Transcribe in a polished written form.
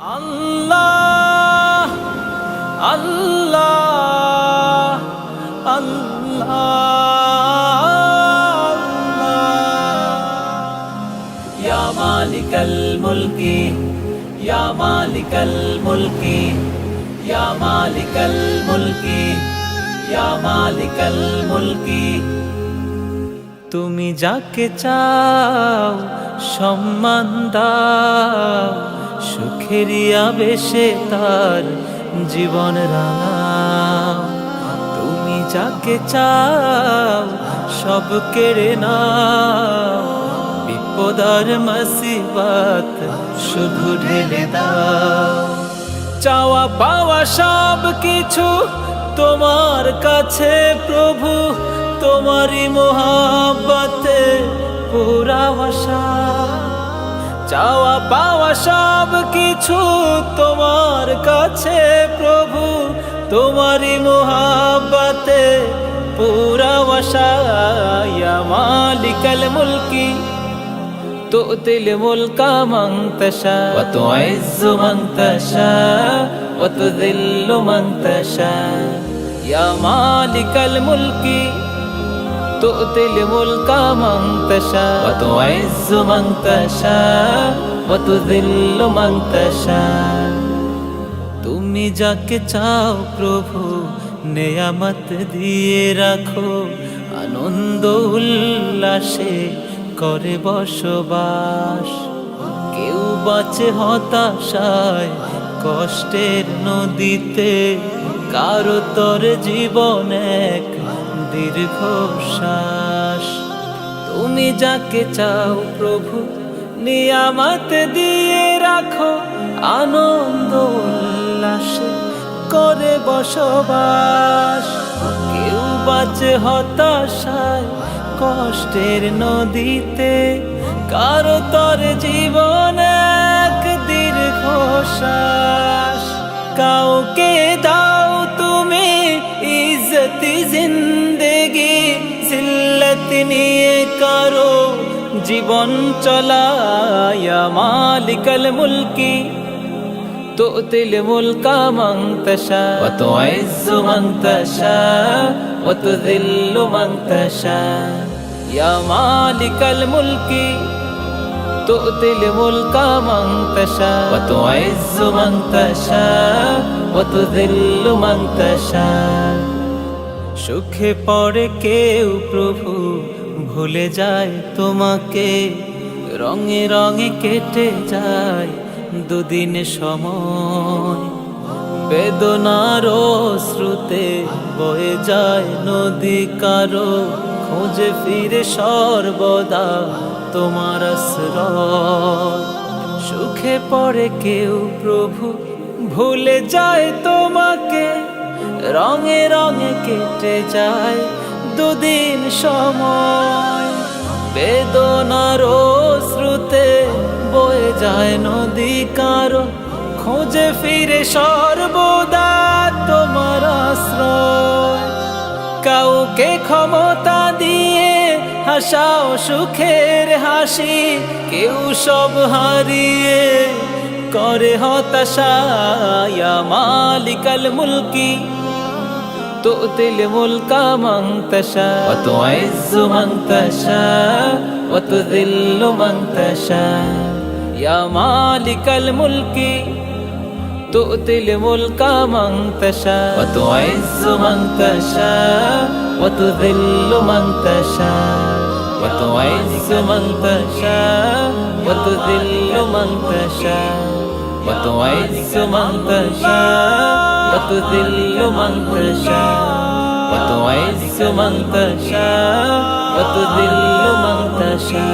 আল্লাহ আল্লাহ আল্লাহ ইয়া মালিকাল মুলকি ইয়া মালিকাল মুলকি ইয়া মালিকাল মুলকি ইয়া মালিকাল মুলকি। তুমি যাকে চাও সম্মান দাও, সুখেরই আবেশে তার জীবন রাঙাও। তুমি যাকে চাও সব কেড়ে নাও, বিপদার মুসিবত শুধু ঢেলে দাও। চাওয়া পাওয়া সব কিছু তোমার কাছে প্রভু, তোমারই মোহাব্বতে পুরা আশা। চাওয়া পাওয়া সব কিছু তোমার কাছে প্রভু, তোমারই মোহাব্বতে পুরা আশা। ইয়া মালিকাল মুলকি তু'তিল মুলকা মান তাশা ওয়া তু'ইজ্জু মান তাশা ওয়া তুযিল্লু মান তাশা। ইয়া মালিকাল মুলকি তু'তিল মুলকা মান তাশা ওয়া তু'ইজ্জু মান তাশা ওয়া তুযিল্লু মান তাশা। তুমি যাকে চাও প্রভু নেয়ামত দিয়ে রাখো, আনন্দ উল্লাসে করে বসবাস। কেউ বাঁচে হতাশায় কষ্টের নদীতে, কারো তোর জীবন এক দীর্ঘশ্বাস। তুমি যাকে চাও প্রভু নিয়ামত দিয়ে রাখো, আনন্দ উল্লাসে করে বসবাস। কেউ বাঁচে হতাশায় কষ্টের নদীতে, কারো তোর জীবন এক দীর্ঘশ্বাস। কাউকে দাও তুমি ইজ্জতি জিন্দেগি, জিল্লত নিয়ে কারো জীবন চলা। ইয়া মালিকাল মুলকি তু'তিল মুলকা মান তাশা ওয়া তু'ইজ্জু মান তাশা ওয়া তুযিল্লু মান তাশা। ইয়া মালিকাল মুলকি তু'তিল মুলকা মান তাশা ওয়া তু'ইজ্জু মান তাশা ওয়া তুযিল্লু মান তাশা। সুখে পড়ে কেউ প্রভু ভুলে যায় তোমাকে, রঙে রঙে কেটে যায় দুদিন সময়। বেদনার স্রোতে বয়ে যায় নদী কারো, খোঁজে ফিরে সর্বদা তোমার আশ্রয়। সুখে পড়ে কেউ প্রভু ভুলে যায় তোমাকে, রঙে রঙে কেটে যায় দুদিন সময়। বেদনার স্রোতে বয়ে যায় নদী কারো, খোঁজে ফিরে সর্বদা তোমার আশ্রয়। কাউকে ক্ষমতা দিয়ে হাসাও সুখের হাসি, কেউ সব হারিয়ে করে হতাশা। ইয়া মালিকাল মুলকি তু'তিল মুলকা মান তাশা ওয়া তু'ইজ্জু মান তাশা ওয়া তুযিল্লু মান তাশা। ইয়া মালিকাল মুলকি তু'তিল মুলকা মান তাশা ওয়া তু'ইজ্জু মান তাশা ওয়া তুযিল্লু মান তাশা ওয়া তু'ইজ্জু মান তাশা ওয়া তুযিল্লু মান তাশা ওয়া তু'ইজ্জু মান তাশা ওয়া তুযিল্লু মান তাশা ওয়া তু'ইজ্জু মান তাশা ওয়া তুযিল্লু মান তাশা।